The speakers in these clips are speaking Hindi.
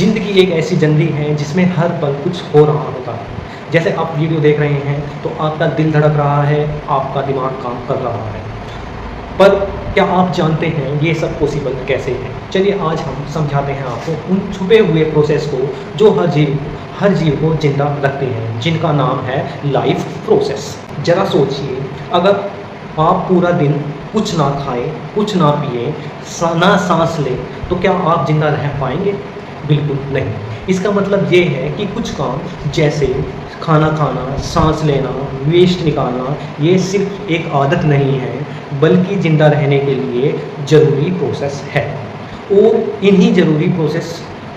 ज़िंदगी एक ऐसी जंजी है जिसमें हर पल कुछ हो रहा होता है। जैसे आप वीडियो देख रहे हैं तो आपका दिल धड़क रहा है, आपका दिमाग काम कर रहा है। पर क्या आप जानते हैं ये सब पॉसिबल कैसे है? चलिए आज हम समझाते हैं आपको उन छुपे हुए प्रोसेस को जो हर जीव को ज़िंदा रखते हैं, जिनका नाम है लाइफ प्रोसेस। ज़रा सोचिए, अगर आप पूरा दिन कुछ ना खाएँ, कुछ ना पिएँ, ना साँस लें, तो क्या आप ज़िंदा रह पाएँगे? बिल्कुल नहीं। इसका मतलब ये है कि कुछ काम जैसे खाना खाना, साँस लेना, वेस्ट निकालना, ये सिर्फ़ एक आदत नहीं है, बल्कि ज़िंदा रहने के लिए ज़रूरी प्रोसेस है। और इन्हीं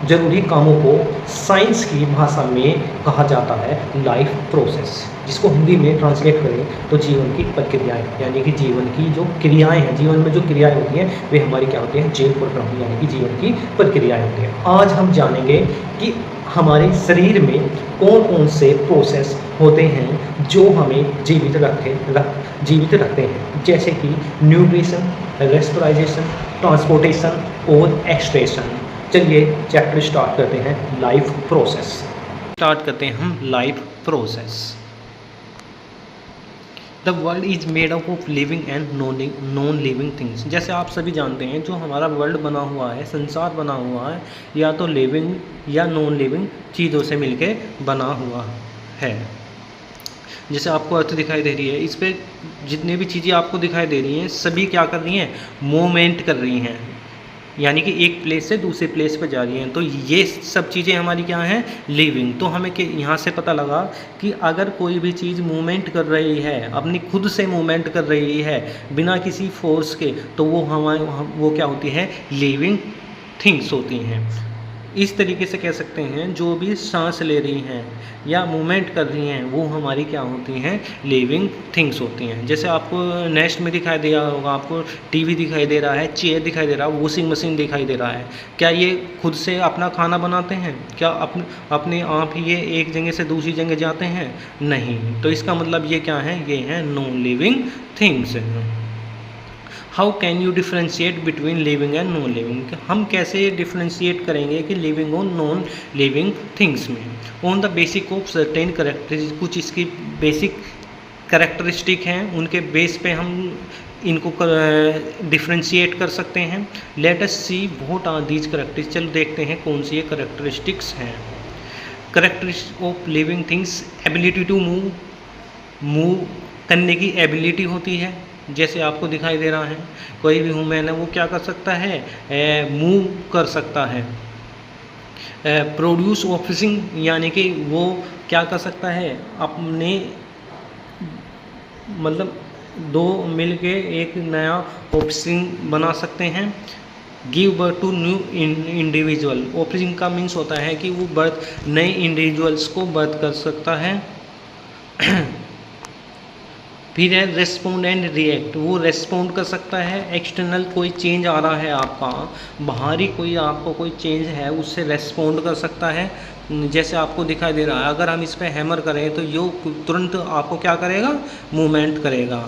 ज़रूरी कामों को साइंस की भाषा में कहा जाता है लाइफ प्रोसेस, जिसको हिंदी में ट्रांसलेट करें तो जीवन की प्रक्रियाएँ, यानी कि जीवन की जो क्रियाएँ हैं, जीवन में जो क्रियाएँ होती हैं वे हमारी क्या होती हैं? जीव प्रक्रम, यानी कि जीवन की प्रक्रियाएँ होती हैं। आज हम जानेंगे कि हमारे शरीर में कौन-कौन से प्रोसेस होते हैं जो हमें जीवित रखते हैं, जैसे कि न्यूट्रिशन, रेस्पिरेशन, ट्रांसपोर्टेशन और एक्सट्रेशन। चलिए चैप्टर स्टार्ट करते हैं लाइफ प्रोसेस। स्टार्ट करते हैं हम life process. The world is made up of living and non living things. जैसे आप सभी जानते हैं जो हमारा वर्ल्ड बना हुआ है, संसार बना हुआ है, या तो लिविंग या नॉन लिविंग चीज़ों से मिलके बना हुआ है। जैसे आपको अर्थ दिखाई दे रही है, इस पर जितने भी चीज़ें आपको दिखाई दे रही हैं सभी क्या कर रही हैं? मूवमेंट कर रही हैं, यानी कि एक प्लेस से दूसरे प्लेस पर जा रही हैं। तो ये सब चीज़ें हमारी क्या हैं? लिविंग। तो हमें यहाँ से पता लगा कि अगर कोई भी चीज़ मूवमेंट कर रही है, अपनी खुद से मूवमेंट कर रही है बिना किसी फोर्स के, तो वो क्या होती है? लिविंग थिंग्स होती हैं। इस तरीके से कह सकते हैं जो भी सांस ले रही हैं या मूवमेंट कर रही हैं वो हमारी क्या होती हैं? लिविंग थिंग्स होती हैं। जैसे आपको नेक्स्ट में दिखाई दे रहा होगा, आपको टीवी दिखाई दे रहा है, चेयर दिखाई दे रहा है, वॉशिंग मशीन दिखाई दे रहा है। क्या ये खुद से अपना खाना बनाते हैं? क्या अपने आप ही ये एक जगह से दूसरी जगह जाते हैं? नहीं। तो इसका मतलब ये क्या है? ये हैं non living things. How can you differentiate between living and non living? हम कैसे डिफ्रेंशिएट करेंगे कि लिविंग और नॉन लिविंग थिंग्स में? On the basic of certain characteristic, कुछ इसकी बेसिक करेक्टरिस्टिक हैं, उनके बेस पे हम इनको डिफ्रेंशिएट कर सकते हैं। Let us see what are these characteristics. चलो देखते हैं कौन सी ये करेक्टरिस्टिक्स हैं। Characteristic of living things, ability to move करने की एबिलिटी होती है। जैसे आपको दिखाई दे रहा है कोई भी ह्यूमन है वो क्या कर सकता है? मूव कर सकता है। प्रोड्यूस ऑफिसिंग, यानी कि वो क्या कर सकता है? अपने मतलब दो मिलके एक नया ऑफिसिंग बना सकते हैं। Give birth to new individual, offspring का मीन्स होता है कि वो नए इंडिविजुअल्स को बर्थ कर सकता है। फिर है रेस्पोंड एंड रिएक्ट, वो रेस्पोंड कर सकता है। एक्सटर्नल कोई चेंज आ रहा है आपका, बाहरी कोई आपको कोई चेंज है, उससे रेस्पोंड कर सकता है। जैसे आपको दिखाई दे रहा है, अगर हम इस पर हैमर करें तो यो तुरंत आपको क्या करेगा? मूवमेंट करेगा।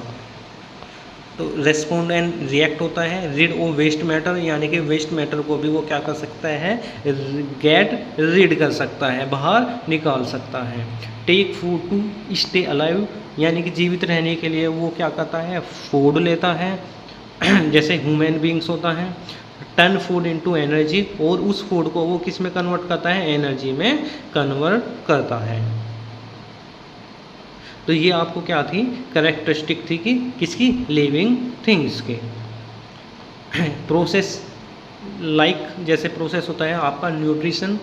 तो रेस्पोंड एंड रिएक्ट होता है। रीड ओ वेस्ट मैटर, यानी कि वेस्ट मैटर को भी वो क्या कर सकता है? गेट रीड कर सकता है, बाहर निकाल सकता है। Take food to stay alive, यानी कि जीवित रहने के लिए वो क्या करता है? फूड लेता है। जैसे ह्यूमन बींग्स होता है। टर्न फूड इनटू एनर्जी, और उस फूड को वो किस में कन्वर्ट करता है? एनर्जी में कन्वर्ट करता है। तो ये आपको क्या थी? करेक्टरिस्टिक थी कि किसकी? लिविंग थिंग्स के। प्रोसेस जैसे प्रोसेस होता है आपका न्यूट्रिशन,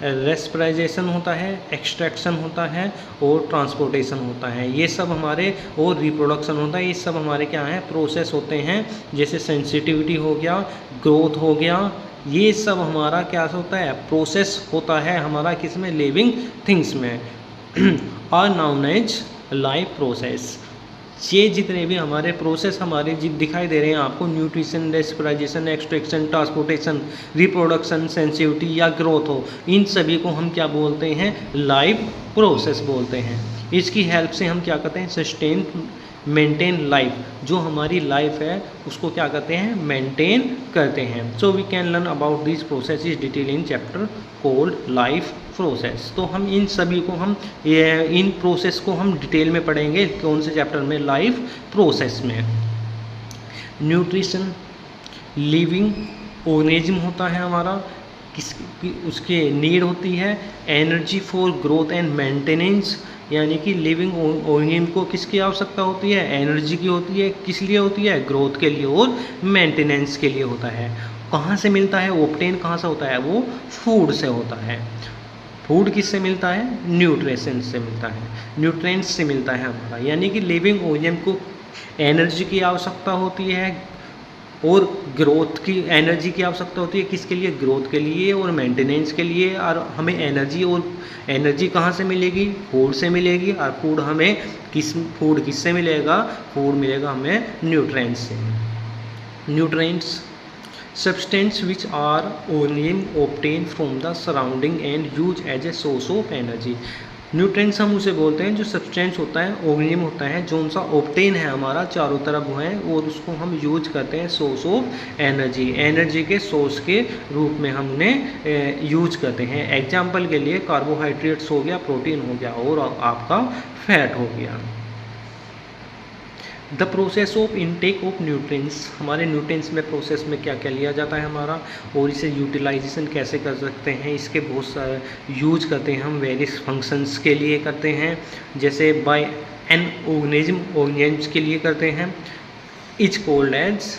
रेस्पिरेशन होता है, एक्सट्रैक्शन होता है और ट्रांसपोर्टेशन होता है। ये सब हमारे, और रिप्रोडक्शन होता है, ये सब हमारे क्या हैं? प्रोसेस होते हैं। जैसे सेंसिटिविटी हो गया, ग्रोथ हो गया, ये सब हमारा क्या होता है? प्रोसेस होता है हमारा किसमें? लिविंग थिंग्स में। Are known as life process. ये जितने भी हमारे प्रोसेस हमारे दिखाई दे रहे हैं आपको, nutrition, respiration, extraction, transportation, reproduction, sensitivity या ग्रोथ हो, इन सभी को हम क्या बोलते हैं? लाइफ प्रोसेस बोलते हैं। इसकी हेल्प से हम क्या करते हैं? सस्टेन मेंटेन लाइफ, जो हमारी लाइफ है उसको क्या करते हैं, मेंटेन करते हैं। So we can learn about this process is detail in chapter called life process. तो हम इन सभी को इन प्रोसेस को हम डिटेल में पढ़ेंगे, कौन से चैप्टर में, लाइफ प्रोसेस में। न्यूट्रिशन, लिविंग ऑर्गेनिज्म होता है हमारा, उसके नीड होती है energy for growth and maintenance, यानी कि लिविंग ऑर्गेनिज्म को किसकी आवश्यकता होती है, एनर्जी की होती है। किस लिए होती है, ग्रोथ के लिए और मेंटेनेंस के लिए होता है। कहाँ से मिलता है, ऑब्टेन कहाँ से होता है, वो फूड से होता है। फूड किससे मिलता है, न्यूट्रिशन से मिलता है, न्यूट्रिएंट्स से मिलता है हमारा। यानी कि लिविंग ऑर्गेनिज्म को एनर्जी की आवश्यकता होती है और ग्रोथ की एनर्जी की आवश्यकता होती है, किसके लिए, ग्रोथ के लिए और मेंटेनेंस के लिए। और हमें एनर्जी कहाँ से मिलेगी, फूड से मिलेगी। और फूड किससे मिलेगा, फूड मिलेगा हमें न्यूट्रिएंट्स से। Nutrients substance which are organism obtain from the surrounding and use as a source of energy. Nutrients हम उसे बोलते हैं जो सब्सटेंस होता है, ऑर्गेनिज्म होता है, जो उनसा ऑब्टेन है हमारा चारों तरफ वो है, और उसको हम यूज करते हैं सोर्स ऑफ एनर्जी के सोर्स के रूप में हम उन्हें यूज करते हैं। एग्जाम्पल के लिए कार्बोहाइड्रेट्स हो गया, प्रोटीन हो गया और आपका फैट हो गया। The process of intake of nutrients, हमारे न्यूट्रिएंट्स में प्रोसेस में क्या क्या लिया जाता है हमारा, और इसे यूटिलाइजेशन कैसे कर सकते हैं, इसके बहुत सारे यूज करते हैं हम, वेरियस फंक्शंस के लिए करते हैं। जैसे बाय एन ऑर्गेनिज्म के लिए करते हैं, इज कॉल्ड एज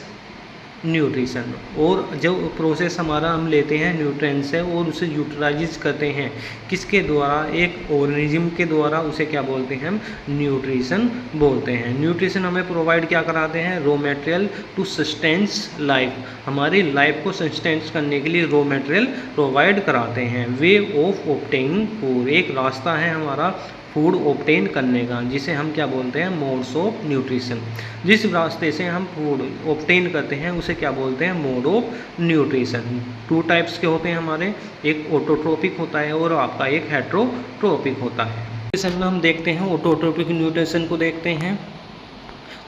न्यूट्रिशन। और जो प्रोसेस हमारा हम लेते हैं न्यूट्रिएंट्स से और उसे यूटिलाइज करते हैं किसके द्वारा, एक ऑर्गेनिज्म के द्वारा, उसे क्या बोलते हैं, हम न्यूट्रिशन बोलते हैं। न्यूट्रिशन हमें प्रोवाइड क्या कराते हैं, raw material to sustains life, हमारी लाइफ को सस्टेंस करने के लिए रॉ मटेरियल प्रोवाइड कराते हैं। वे ऑफ ऑब्टेनिंग फूड, एक रास्ता है हमारा फूड ऑब्टेन करने का, जिसे हम क्या बोलते हैं, मोड्स ऑफ न्यूट्रिशन। जिस रास्ते से हम फूड ऑब्टेन करते हैं उसे क्या बोलते हैं, मोड ऑफ न्यूट्रिशन। 2 टाइप्स के होते हैं हमारे, एक ऑटोट्रोपिक होता है और आपका एक हेट्रोट्रोपिक होता है। न्यूट्रिशन में हम देखते हैं ऑटोट्रोपिक न्यूट्रिशन को देखते हैं।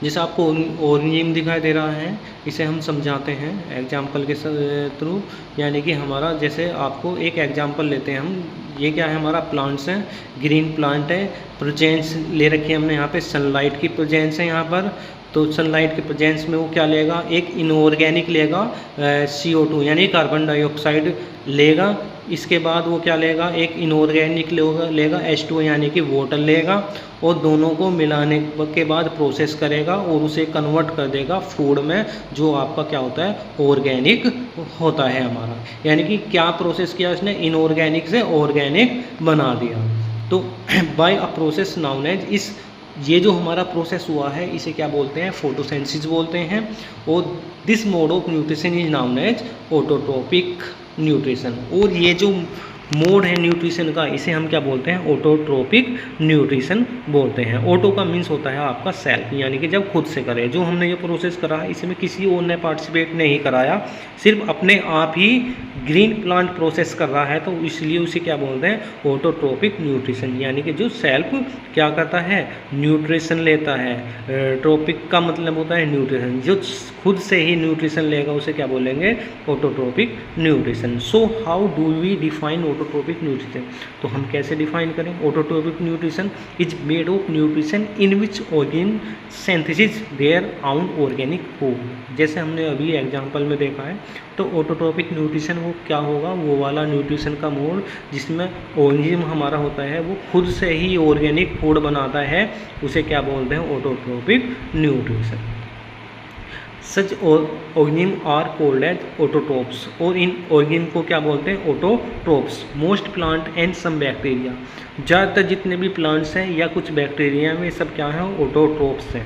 जैसे आपको ऑर्गेनिज्म दिखाई दे रहा है, इसे हम समझाते हैं एग्जाम्पल के थ्रू। यानी कि हमारा, जैसे आपको एक एग्जाम्पल लेते हैं हम, ये क्या है, हमारा प्लांट्स है, ग्रीन प्लांट है, प्रेजेंस ले रखी है हमने यहाँ पे, सनलाइट की प्रेजेंस है यहाँ पर। तो सनलाइट के प्रेजेंस में वो क्या लेगा, एक इनऑर्गेनिक लेगा CO2 यानी कार्बन डाइऑक्साइड लेगा। इसके बाद वो क्या लेगा, एक इनऑर्गेनिक लेगा H2 यानी कि वाटर लेगा, और दोनों को मिलाने के बाद प्रोसेस करेगा और उसे कन्वर्ट कर देगा फूड में, जो आपका क्या होता है, ऑर्गेनिक होता है हमारा। यानी कि क्या प्रोसेस किया उसने, इनऑर्गेनिक से ऑर्गेनिक बना दिया। तो by a process known as, ये जो हमारा प्रोसेस हुआ है इसे क्या बोलते हैं, फोटोसिंथेसिस बोलते हैं। और this mode of nutrition is known as autotrophic nutrition. और ये जो मोड है न्यूट्रिशन का, इसे हम क्या बोलते हैं, ऑटोट्रोपिक न्यूट्रिशन बोलते हैं। ऑटो का मीन्स होता है आपका सेल्फ, यानी कि जब खुद से करे। जो हमने ये प्रोसेस करा है इसमें किसी और ने पार्टिसिपेट नहीं कराया, सिर्फ अपने आप ही ग्रीन प्लांट प्रोसेस कर रहा है, तो इसलिए उसे क्या बोलते हैं, ऑटोट्रोपिक न्यूट्रिशन। यानी कि जो सेल्फ क्या करता है, न्यूट्रिशन लेता है। ट्रोपिक का मतलब होता है न्यूट्रिशन, जो खुद से ही न्यूट्रिशन लेगा उसे क्या बोलेंगे, autotrophic nutrition. So how do we define autotrophic nutrition, तो हम कैसे डिफाइन करें, autotrophic nutrition is made of nutrition in which organ synthesis their own organic food. जैसे हमने अभी एग्जांपल में देखा है, तो ऑटोट्रोपिक न्यूट्रिशन वो क्या होगा, वो वाला न्यूट्रिशन का मोड जिसमें ऑर्गेनिज्म हमारा होता है वो खुद से ही ऑर्गेनिक फूड बनाता है, उसे क्या बोलते हैं, autotrophic nutrition. Such organism are called as autotrophs, और इन ऑर्गेनिज्म को क्या बोलते हैं, autotrophs. Most plant and some bacteria, ज़्यादातर जितने भी प्लांट्स हैं या कुछ बैक्टीरिया में, सब क्या हैं, ऑटोट्रोप्स हैं।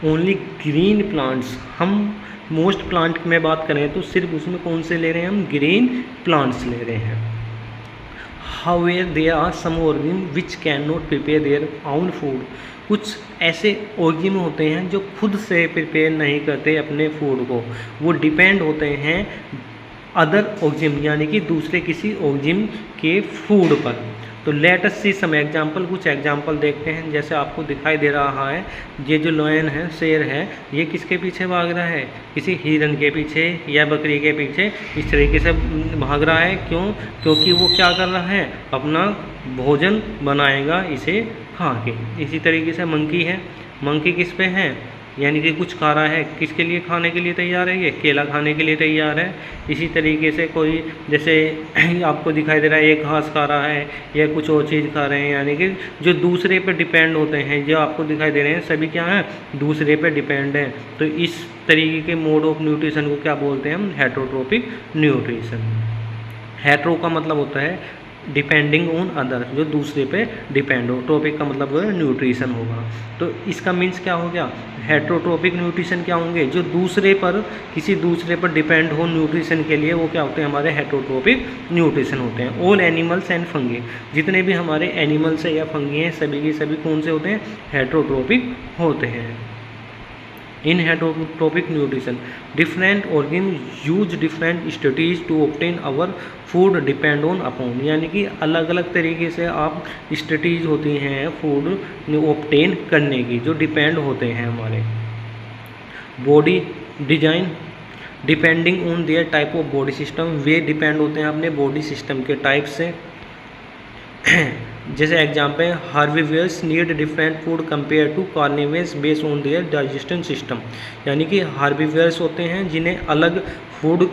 ओनली ग्रीन प्लांट्स, हम मोस्ट प्लांट में बात करें तो सिर्फ उसमें कौन से ले रहे हैं, हम ग्रीन प्लांट्स ले रहे हैं। However there are some organism which can not prepare their own food, कुछ ऐसे ऑर्गेनिज्म होते हैं जो खुद से प्रिपेयर नहीं करते अपने फूड को, वो डिपेंड होते हैं अदर ऑर्गेनिज्म यानी कि दूसरे किसी ऑर्गेनिज्म के फूड पर। तो लेट अस सी सम एग्जाम्पल, कुछ एग्जाम्पल देखते हैं। जैसे आपको दिखाई दे रहा है ये जो लायन है, शेर है, ये किसके पीछे भाग रहा है? किसी हिरन के पीछे या बकरी के पीछे इस तरीके से भाग रहा है। क्यों? क्योंकि वो क्या कर रहा है? अपना भोजन बनाएगा इसे खा के। इसी तरीके से मंकी है, मंकी किस पे है? यानी कि कुछ खा रहा है। किसके लिए खाने के लिए तैयार है? ये केला खाने के लिए तैयार है। इसी तरीके से कोई जैसे आपको दिखाई दे रहा है, एक घास खा रहा है या कुछ और चीज़ खा रहे हैं, यानी कि जो दूसरे पे डिपेंड होते हैं, जो आपको दिखाई दे रहे हैं सभी क्या हैं? दूसरे पे डिपेंड हैं। तो इस तरीके के मोड ऑफ न्यूट्रिशन को क्या बोलते हैं हम? Heterotrophic nutrition. हेटरो का मतलब होता है डिपेंडिंग ऑन अदर, जो दूसरे पे डिपेंड हो। ट्रोपिक का मतलब न्यूट्रिशन होगा। तो इसका मीन्स क्या हो गया? हेटरोट्रोपिक न्यूट्रिशन क्या होंगे? जो दूसरे पर, किसी दूसरे पर डिपेंड हो न्यूट्रिशन के लिए, वो क्या होते हैं? हमारे हेटरोट्रोपिक न्यूट्रिशन होते हैं। ऑल एनिमल्स एंड फंगी, जितने भी हमारे एनिमल्स है या फंगी हैं, सभी के सभी कौन से होते हैं? हेटरोट्रोपिक होते हैं। In heterotrophic nutrition different organ use different strategies to obtain our food depend on upon, यानी कि अलग अलग तरीके से आप स्ट्रेटजीज होती हैं फूड ऑब्टेन करने की, जो डिपेंड होते हैं हमारे body design depending on their type of body system, वे डिपेंड होते हैं अपने बॉडी सिस्टम के टाइप से। जैसे example, herbivores need different food compare to carnivores based on their digestion system, यानी कि हार्बीवर्स होते हैं जिन्हें अलग फूड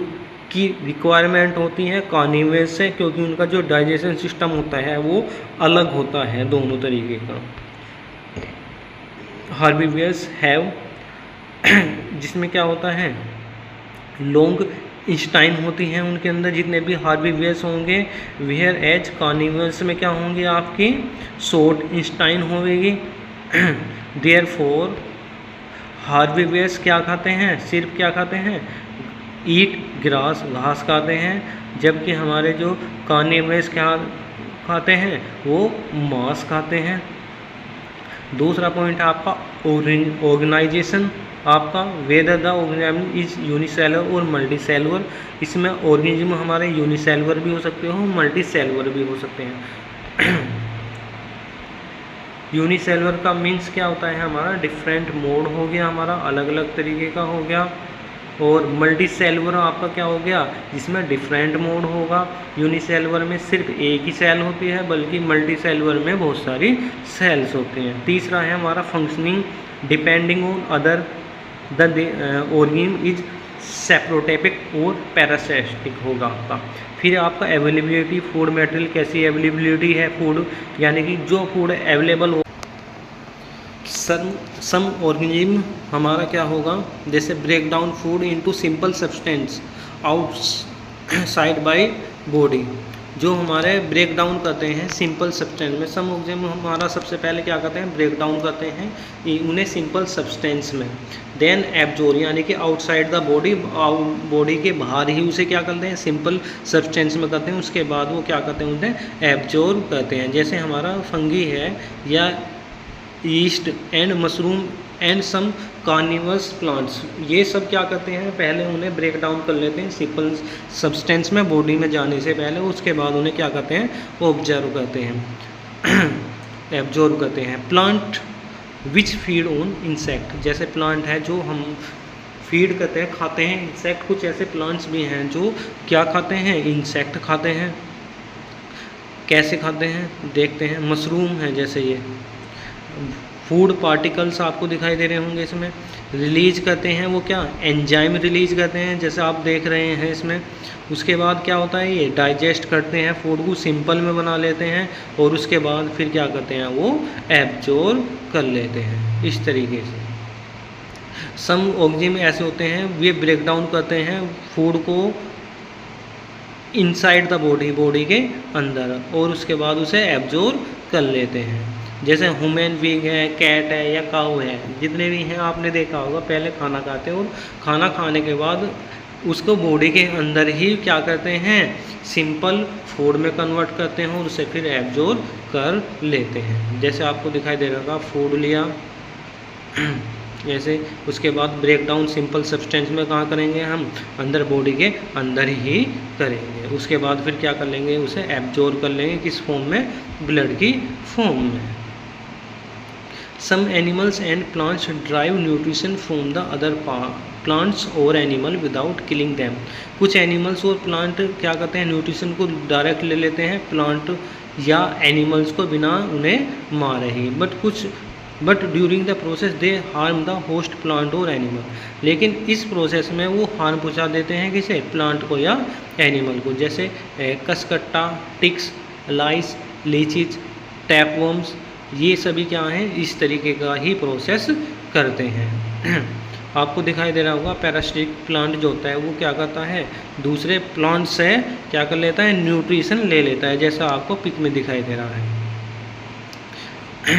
की रिक्वायरमेंट होती है कार्निवर्स से, क्योंकि उनका जो डाइजेशन सिस्टम होता है वो अलग होता है दोनों तरीके का। हार्बीवर्स हैव जिसमें क्या होता है? लॉन्ग इंस्टाइन होती हैं उनके अंदर, जितने भी हार्बीवर्स होंगे। वेयर एज कार्निवर्स में क्या होंगे? आपकी शॉर्ट इंस्टाइन होगी। देयरफॉर हार्बीवर्स क्या खाते हैं? सिर्फ क्या खाते हैं? ईट ग्रास, घास खाते हैं, जबकि हमारे जो कार्निवर्स क्या खाते हैं? वो मांस खाते हैं। दूसरा पॉइंट है आपका ऑर्गेनाइजेशन, आपका whether the organism is unicellular और मल्टीसेलुलर। इसमें ऑर्गेनिज्म हमारे यूनिसेलुलर भी हो सकते हो, मल्टीसेलुलर भी हो सकते हैं। यूनिसेलुलर का मीन्स क्या होता है? हमारा डिफरेंट मोड हो गया, हमारा अलग अलग तरीके का हो गया। और मल्टीसेलुलर आपका क्या हो गया? जिसमें डिफरेंट मोड होगा। यूनिसेलुलर में सिर्फ एक ही सेल होती है, बल्कि मल्टीसेलुलर में बहुत सारी सेल्स होती हैं। तीसरा है हमारा functioning depending on other the organism is saprotrophic और पैरासिटिक होगा आपका। फिर आपका अवेलेबिलिटी, फूड मटेरियल कैसी अवेलेबिलिटी है फूड, यानी कि जो फूड अवेलेबल हो। सम ऑर्गेनिज्म हमारा क्या होगा? जैसे break down food into simple substance outside by body, जो हमारे ब्रेक डाउन करते हैं सिंपल सब्सटेंस में। सम ऑर्गेनिज्म हमारा सबसे पहले क्या करते हैं? ब्रेक डाउन करते हैं उन्हें सिंपल सब्सटेंस में। देन एब्जॉर्ब, यानी कि आउटसाइड द बॉडी, बॉडी के बाहर ही उसे क्या करते हैं? सिंपल सब्सटेंस में करते हैं। उसके बाद वो क्या करते हैं? उन्हें एब्जॉर्ब करते हैं। जैसे हमारा फंगी है या yeast and mushroom and some carnivores plants, ये सब क्या करते हैं? पहले उन्हें ब्रेक डाउन कर लेते हैं सिंपल सब्सटेंस में बॉडी में जाने से पहले। उसके बाद उन्हें क्या करते हैं? ऑब्जर्व करते हैं, एब्जॉर्ब करते हैं। Plant which feed on insect, जैसे प्लांट है जो हम फीड करते हैं, खाते हैं इंसेक्ट। कुछ ऐसे प्लांट्स भी हैं जो क्या खाते हैं? इंसेक्ट खाते हैं। कैसे खाते हैं? देखते हैं। मशरूम है जैसे ये, फूड पार्टिकल्स आपको दिखाई दे रहे होंगे इसमें, रिलीज करते हैं वो क्या? एंजाइम रिलीज करते हैं, जैसे आप देख रहे हैं इसमें। उसके बाद क्या होता है? ये डाइजेस्ट करते हैं, फूड को सिंपल में बना लेते हैं, और उसके बाद फिर क्या करते हैं? वो एब्जॉर्ब कर लेते हैं इस तरीके से। सम ऑर्गेनिज्म ऐसे होते हैं वे ब्रेक डाउन करते हैं फूड को इनसाइड द बॉडी, बॉडी के अंदर, और उसके बाद उसे एब्जॉर्ब कर लेते हैं। जैसे ह्यूमन बीइंग है, कैट है या काऊ है, जितने भी हैं आपने देखा होगा पहले खाना खाते हैं और खाना खाने के बाद उसको बॉडी के अंदर ही क्या करते हैं? सिंपल फूड में कन्वर्ट करते हैं और उसे फिर एब्जॉर्ब कर लेते हैं। जैसे आपको दिखाई दे रहा होगा, फूड लिया, जैसे उसके बाद ब्रेक डाउन सिंपल सब्सटेंस में कहाँ करेंगे हम, अंदर बॉडी के अंदर ही करेंगे। उसके बाद फिर क्या कर लेंगे, उसे एब्जॉर्ब कर लेंगे किस फॉर्म में, ब्लड की फॉर्म में। Some animals and plants drive nutrition from the other plants और एनिमल विदाउट किलिंग दैम। कुछ एनिमल्स और प्लांट क्या करते हैं, न्यूट्रिशन को डायरेक्ट ले लेते हैं प्लांट या एनिमल्स को बिना उन्हें मारे ही, but during the process they harm the host plant और एनिमल। लेकिन इस प्रोसेस में वो हार्म पहुंचा देते हैं किसे, प्लांट को या एनिमल को। जैसे कसकट्टा, टिक्स, लाइस, लीचीज, टैपवर्म्स, ये सभी क्या हैं, इस तरीके का ही प्रोसेस करते हैं। आपको दिखाई दे रहा होगा पैरासिटिक प्लांट जो होता है वो क्या करता है, दूसरे प्लांट से क्या कर लेता है, न्यूट्रिशन ले लेता है, जैसा आपको पिक में दिखाई दे रहा है।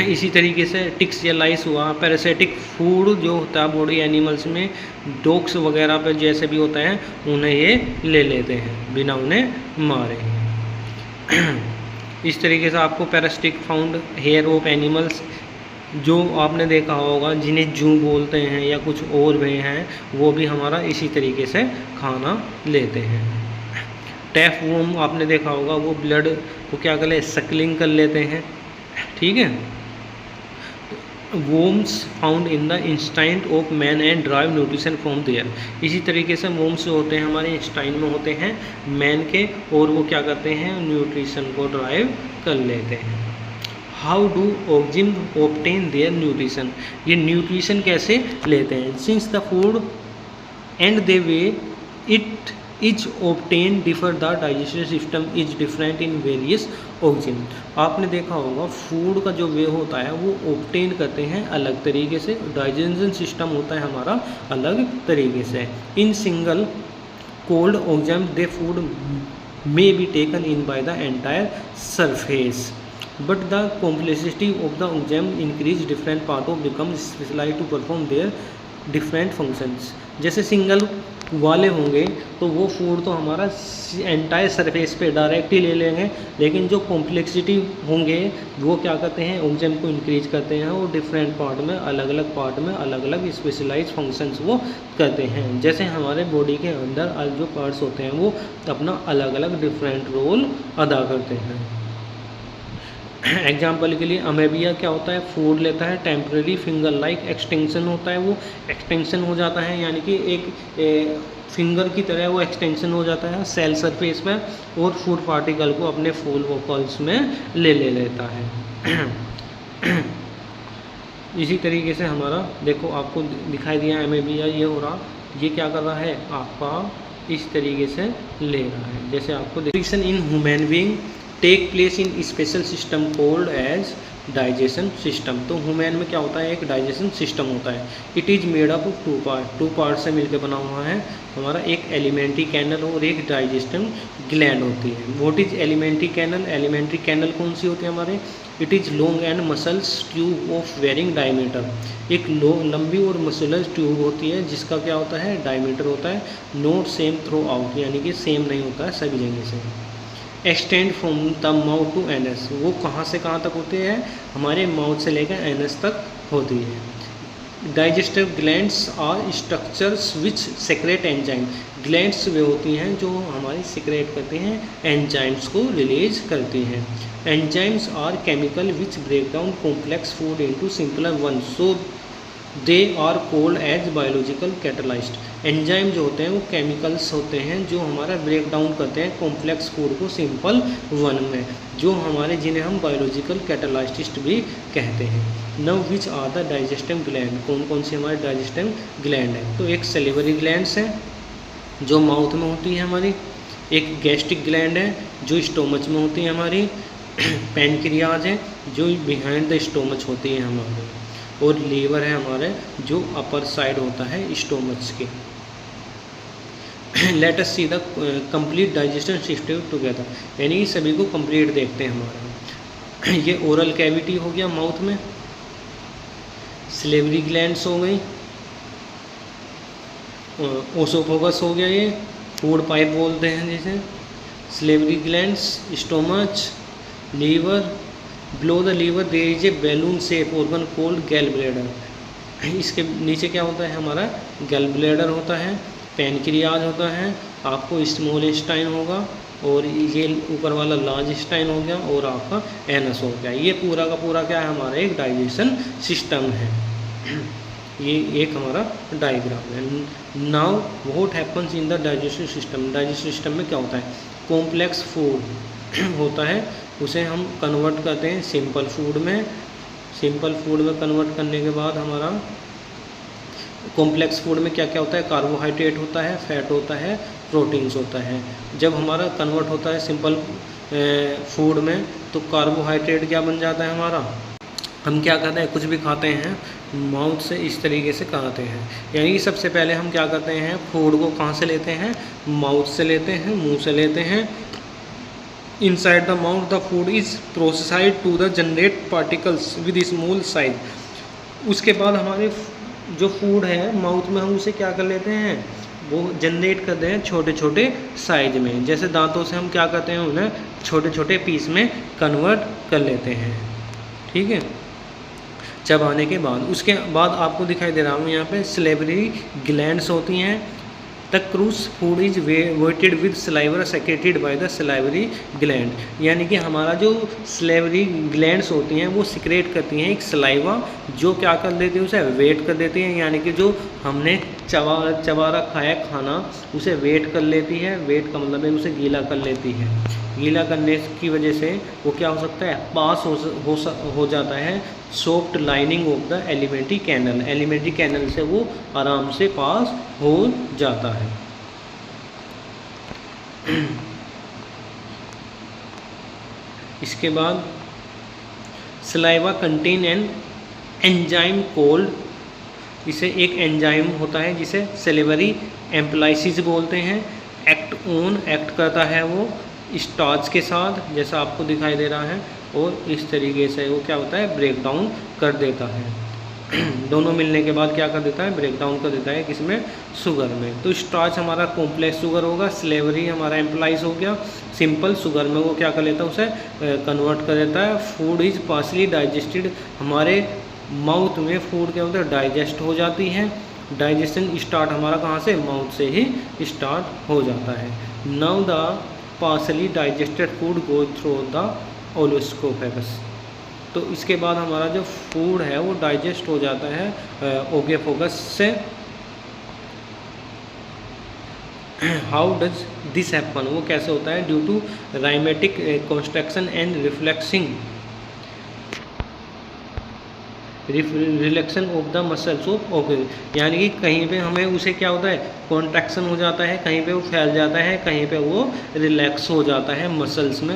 इसी तरीके से टिक्स या लाइस हुआ, पैरासिटिक फूड जो होता है बॉडी एनिमल्स में, डॉग्स वगैरह पे जैसे भी होता है उन्हें ये ले लेते हैं बिना उन्हें मारे। इस तरीके से आपको parasitic found here of animals जो आपने देखा होगा, जिन्हें जू बोलते हैं या कुछ और भी हैं, वो भी हमारा इसी तरीके से खाना लेते हैं। टैपवर्म आपने देखा होगा, वो ब्लड को क्या कर ले, सकलिंग कर लेते हैं, ठीक है। Worms found in the intestine of man and drive nutrition from there. इसी तरीके से वोम्स जो होते हैं हमारे इंस्टाइन में होते हैं मैन के, और वो क्या करते हैं, न्यूट्रिशन को ड्राइव कर लेते हैं। How do organism obtain their nutrition, ये न्यूट्रिशन कैसे लेते हैं, since the food and the way it is obtain differ the digestive system is different in various organism. आपने देखा होगा फूड का जो वे होता है वो ऑब्टेन करते हैं अलग तरीके से, डाइजेशन सिस्टम होता है हमारा अलग तरीके से। In single cold organism they food may be taken in by the entire surface, but the complexity of the enzyme increase, different part of become specialized to perform their different functions। जैसे सिंगल वाले होंगे तो वो फूड तो हमारा एंटायर सरफेस पे डायरेक्ट ही ले लेंगे, लेकिन जो कॉम्प्लेक्सिटी होंगे वो क्या करते हैं, एंजाइम को इंक्रीज करते हैं और डिफरेंट पार्ट में, अलग अलग पार्ट में अलग अलग स्पेशलाइज फंक्शंस वो करते हैं। जैसे हमारे बॉडी के अंदर जो पार्ट्स होते हैं वो अपना अलग अलग डिफरेंट रोल अदा करते हैं। एग्जाम्पल के लिए अमेबिया क्या होता है, फूड लेता है, टेम्परेरी फिंगर लाइक एक्सटेंशन होता है, वो एक्सटेंशन हो जाता है, यानी कि एक फिंगर की तरह वो एक्सटेंशन हो जाता है सेल सरफेस में, और फूड पार्टिकल को अपने फूल वोकल्स में ले लेता है। इसी तरीके से हमारा देखो आपको दिखाई दिया अमेबिया ये हो रहा, ये क्या कर रहा है, आपका इस तरीके से ले रहा है। जैसे आपको nutrition in human being take place in special system called as digestion system. तो ह्यूमन में क्या होता है, एक डाइजेशन सिस्टम होता है। It is made up of two part से मिलकर बना हुआ है हमारा, एक एलिमेंट्री कैनल और एक डाइजेस्टिव ग्लैंड होती है। What is alimentary canal, alimentary canal कौन सी होती है हमारे, it is long and muscles tube of varying diameter. एक लंबी और मसलस ट्यूब होती है जिसका क्या होता है, डायमीटर होता है, नॉट सेम थ्रू आउट, यानी कि सेम नहीं होता है सभी जगह से। Extend from the mouth to anus, वो कहाँ से कहाँ तक होते हैं, हमारे माउथ से लेकर एनस तक होती है। Digestive glands are structures which secrete enzyme, glands वे होती हैं जो हमारी सेक्रेट करते हैं, एंजाइम्स को रिलीज करती हैं। Enzymes are chemical which break down complex food into simpler one, so they are called as biological catalyst. Enzyme जो होते हैं वो केमिकल्स होते हैं जो हमारा ब्रेक डाउन करते हैं कॉम्प्लेक्स फूड को सिंपल वन में, जो हमारे जिन्हें हम बायोलॉजिकल कैटलाइस्ट भी कहते हैं। Now which are the digestive gland, कौन कौन सी हमारे डाइजेस्टिव ग्लैंड है, तो एक सेलिवरी ग्लैंड्स है जो माउथ में होती है हमारी, एक गैस्ट्रिक ग्लैंड है जो स्टोमच में होती है हमारी, पैनक्रियाज है जो बिहाइंड द स्टोमच होती है हमारी, और लीवर है हमारे जो अपर साइड होता है स्टोमच के। Late us see the complete digestion system together, यानी सभी को कंप्लीट देखते हैं हमारा। ये ओरल कैविटी हो गया माउथ में, सिलेवरी ग्लैंड्स हो गई, ओसोफोगस हो गया, ये फूड पाइप बोलते हैं जैसे, salivary glands, stomach, liver, below the liver there is a balloon shape organ called gallbladder, इसके नीचे क्या होता है हमारा गैल ब्लैडर होता है, पैनक्रियाज होता है, आपको स्मॉल इंटेस्टाइन होगा, और ये ऊपर वाला लार्ज इंटेस्टाइन हो गया, और आपका एनस हो गया। ये पूरा का पूरा क्या है हमारा एक डाइजेशन सिस्टम है। ये एक हमारा डायग्राम है। Now what happens in the digestive system. Digestive system में क्या होता है, कॉम्प्लेक्स फूड होता है, उसे हम कन्वर्ट करते हैं सिंपल फूड में। सिंपल फूड में कन्वर्ट करने के बाद हमारा कॉम्प्लेक्स फूड में क्या क्या होता है, कार्बोहाइड्रेट होता है, फैट होता है, प्रोटीन्स होता है। जब हमारा कन्वर्ट होता है सिंपल फूड में तो कार्बोहाइड्रेट क्या बन जाता है हमारा, हम क्या करते हैं कुछ भी खाते हैं माउथ से इस तरीके से खाते हैं। यानी कि सबसे पहले हम क्या करते हैं, फूड को कहाँ से लेते हैं, माउथ से लेते हैं, मुंह से लेते हैं। Inside the mouth the food is processed to the generate particles with small size. उसके बाद हमारे जो फूड है माउथ में हम उसे क्या कर लेते हैं, वो जनरेट करते हैं छोटे छोटे साइज में। जैसे दांतों से हम क्या करते हैं, उन्हें छोटे छोटे पीस में कन्वर्ट कर लेते हैं। ठीक है, चबाने के बाद उसके बाद आपको दिखाई दे रहा हूँ यहाँ पे सलेवरी ग्लैंड्स होती हैं। The crushed food is wetted with saliva secreted by the salivary gland. यानी कि हमारा जो सलेवरी ग्लैंड्स होती हैं वो सिक्रेट करती हैं एक सलाइवा, जो क्या कर देती है उसे वेट कर देती हैं। यानी कि जो हमने चबा रखा है खाना उसे वेट कर लेती है। वेट का मतलब है उसे गीला कर लेती है। गीला करने की वजह से वो क्या हो सकता है, पास हो जाता है soft lining of the alimentary canal. Alimentary canal से वो आराम से पास हो जाता है। इसके बाद saliva contain an enzyme cold, इसे एक एंजाइम होता है जिसे सेलेवरी एम्प्लाइसिस बोलते हैं। एक्ट करता है वो स्टार्च के साथ, जैसा आपको दिखाई दे रहा है, और इस तरीके से वो क्या होता है ब्रेक डाउन कर देता है। दोनों मिलने के बाद क्या कर देता है, ब्रेक डाउन कर देता है किसमें, शुगर में। तो स्टार्च हमारा कॉम्प्लेक्स शुगर होगा, स्लेवरी हमारा एम्प्लाइज हो गया, सिंपल शुगर में वो क्या कर लेता है उसे कन्वर्ट कर देता है। फूड इज पार्शली डाइजेस्टेड, हमारे माउथ में फूड क्या होता है डाइजेस्ट हो जाती है। डाइजेशन स्टार्ट हमारा कहाँ से, माउथ से ही स्टार्ट हो जाता है। Now the partially digested food go through the oesophagus. तो इसके बाद हमारा जो फूड है वो डाइजेस्ट हो जाता है ओगेफोगस से। हाउ डज दिस हैपन, वो कैसे होता है, due to rhythmic construction and relaxation of the muscles of okay. यानी कि कहीं पे हमें उसे क्या होता है कॉन्ट्रैक्शन हो जाता है, कहीं पे वो फैल जाता है, कहीं पे वो रिलैक्स हो जाता है मसल्स में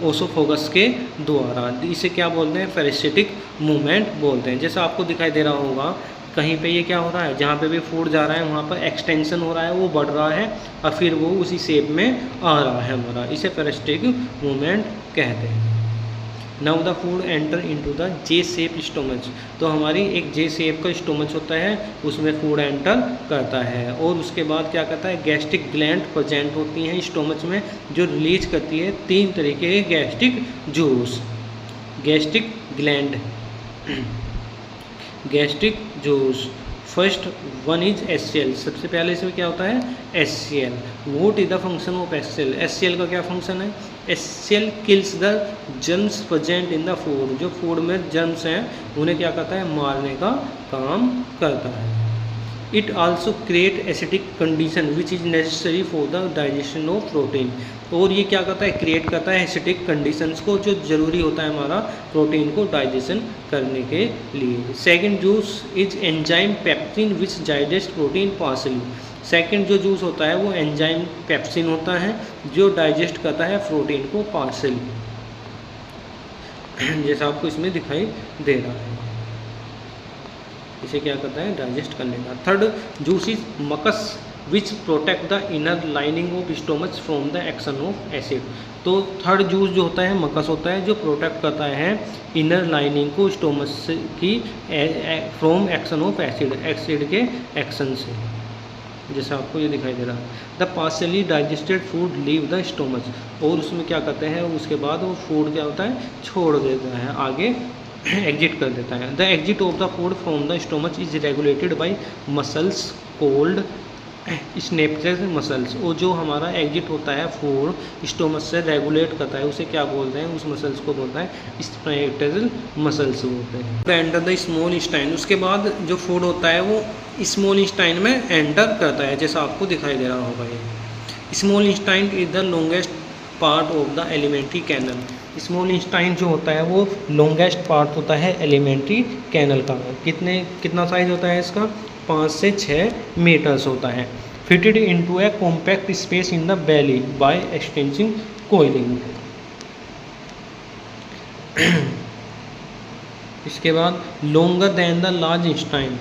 ओसोफोगस के द्वारा। इसे क्या बोलते हैं, पैरासिटिक मूवमेंट बोलते हैं। जैसा आपको दिखाई दे रहा होगा कहीं पे ये क्या हो रहा है, जहाँ पे भी फूड जा रहा है वहाँ पर एक्सटेंशन हो रहा है, वो बढ़ रहा है और फिर वो उसी शेप में आ रहा है हमारा, इसे पैरासिटिक मूवमेंट कहते हैं। Now the food enter into the J shape stomach. तो हमारी एक जे शेप का स्टोमच होता है, उसमें फूड एंटर करता है और उसके बाद क्या करता है, गैस्ट्रिक ग्लैंड प्रेजेंट होती हैं स्टोमच में, जो रिलीज करती है 3 तरीके के gastric juice. Gastric gland gastric juice, first one is SCL. सबसे पहले इसमें क्या होता है, SCL. What is the function of SCL. SCL का क्या फंक्शन है, SCL kills the germs present in the food. जो फूड में जर्म्स हैं उन्हें क्या करता है, मारने का काम करता है। It also create acidic condition which is necessary for the digestion of protein. और ये क्या करता है, क्रिएट करता है एसिडिक कंडीशंस को, जो ज़रूरी होता है हमारा प्रोटीन को डाइजेशन करने के लिए। Second juice is enzyme pepsin which digest protein partially. Second जो जूस होता है वो एंजाइम पेप्सिन होता है जो डाइजेस्ट करता है प्रोटीन को पार्शली, जैसा आपको इसमें दिखाई दे रहा है। इसे क्या करता है, डाइजेस्ट करने का। Third juice is mucus which protect the inner lining of stomach from the action of acid. तो थर्ड जूस जो होता है मकस होता है, जो प्रोटेक्ट करता है इनर लाइनिंग को स्टोमच की from action of acid, acid के एक्शन से, जैसा आपको ये दिखाई दे रहा है। The partially digested food leave the stomach. और उसमें क्या करते हैं, उसके बाद वो फूड क्या होता है, छोड़ देता है, आगे एग्जिट कर देता है। The exit of the food from the stomach is regulated by muscles called sphincter muscles. और जो हमारा एग्जिट होता है फूड स्टोमच से रेगुलेट करता है, उसे क्या बोलते हैं, उस मसल्स को बोलता है स्नेप्चर मसल्स बोलते हैं। एंटर द स्मॉल इंटेस्टाइन, उसके बाद जो फूड होता है वो स्मॉल इंटेस्टाइन में एंटर करता है, जैसा आपको दिखाई दे रहा होगा। ये small intestine is the longest part of the alimentary canal. Small intestine जो होता है वो लॉन्गेस्ट पार्ट होता है एलिमेंट्री कैनल का। कितना साइज होता है इसका, 5 से 6 मीटर्स होता है। Fitted into a compact space in the belly by extensive coiling. इसके बाद longer than the large intestine,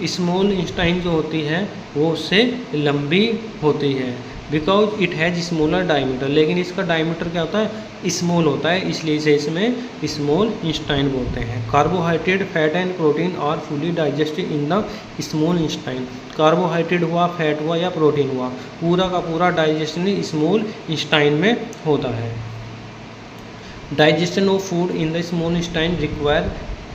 small intestine जो होती है वो उससे लंबी होती है। Because it has smaller diameter, लेकिन इसका डायमीटर क्या होता है, स्मॉल होता है, इसलिए इसे इसमें स्मॉल इंटेस्टाइन बोलते हैं। Carbohydrate, fat and protein are fully digested in the small intestine. Carbohydrate हुआ, फैट हुआ या प्रोटीन हुआ, पूरा का पूरा डाइजेशन स्मॉल इंटेस्टाइन में होता है। Digestion of food in the small intestine require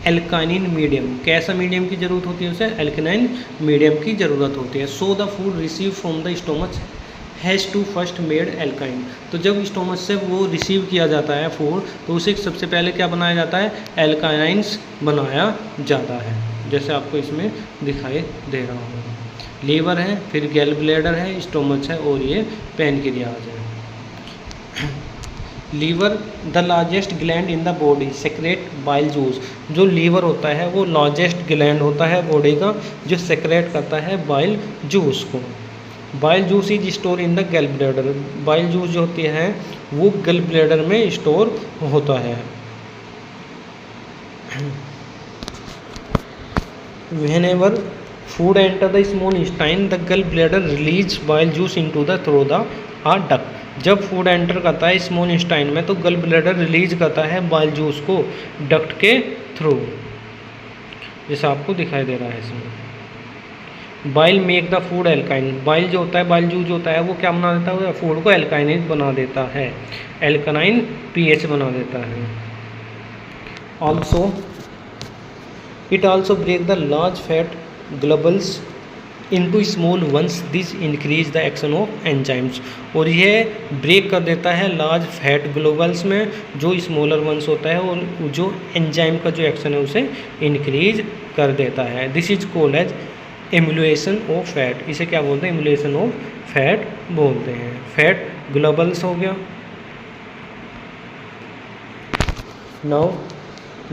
alkyne medium. कैसा मीडियम की जरूरत होती है, उसे एल्काइन मीडियम की ज़रूरत होती है। So the food receive from the stomach has to first made एल्काइन। तो जब स्टोमच से वो रिसीव किया जाता है फूड, तो उसे सबसे पहले क्या बनाया जाता है, एल्काइन्स बनाया जाता है, जैसे आपको इसमें दिखाई दे रहा होगा। लीवर है, फिर गैल ब्लैडर है, स्टोमच है और ये पैनक्रियाज है। Liver the largest gland in the body secrete bile juice. जो लीवर होता है वो लार्जेस्ट ग्लैंड होता है बॉडी का, जो सेक्रेट करता है बाइल जूस को। Bile juice is store in the गैल ब्लैडर। बाइल जूस जो होती है वो गैल ब्लैडर में स्टोर होता है। Whenever food enter the small intestine, the gallbladder release bile juice into the through the duct. जब फूड एंटर करता है स्मॉल इंटेस्टाइन में तो गल ब्लैडर रिलीज करता है बाइल जूस को डक्ट के थ्रू, जैसा आपको दिखाई दे रहा है इसमें। Bile make the food alkyne. Bile जो होता है, बाइल जूस जो होता है वो क्या बना देता है, फूड को एल्काइनेट बना देता है, एल्कानाइन पीएच बना देता है। Also it also break the large fat globules into small ones, this increase the action of enzymes. और यह ब्रेक कर देता है लार्ज फैट ग्लोबल्स में जो स्मॉलर वंस होता है, और जो एंजाइम का जो एक्शन है उसे इंक्रीज कर देता है। This is called as emulsion of fat. इसे क्या बोलते हैं, एमुलेशन ऑफ फैट बोलते हैं। फैट ग्लोबल्स हो गया। Now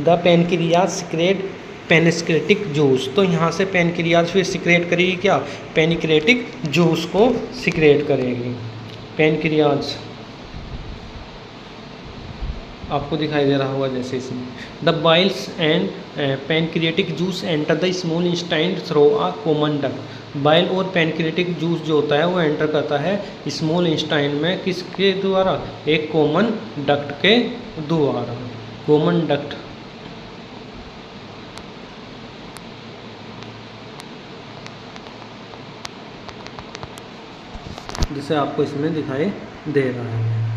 the pancreas secrete pancreatic juice. तो यहाँ से पैनक्रियाज फिर सिक्रेट करेगी क्या, पैनक्रेटिक जूस को सिक्रेट करेगी। पैनक्रियाज आपको दिखाई दे रहा होगा जैसे इसमें। The biles and pancreatic juice enter the small intestine through a common duct. Bile और पैनक्रियाटिक जूस जो होता है वो एंटर करता है स्मॉल इंटेस्टाइन में, किसके द्वारा, एक कॉमन डक्ट के द्वारा। कॉमन डक्ट जिसे आपको इसमें दिखाई दे रहा है।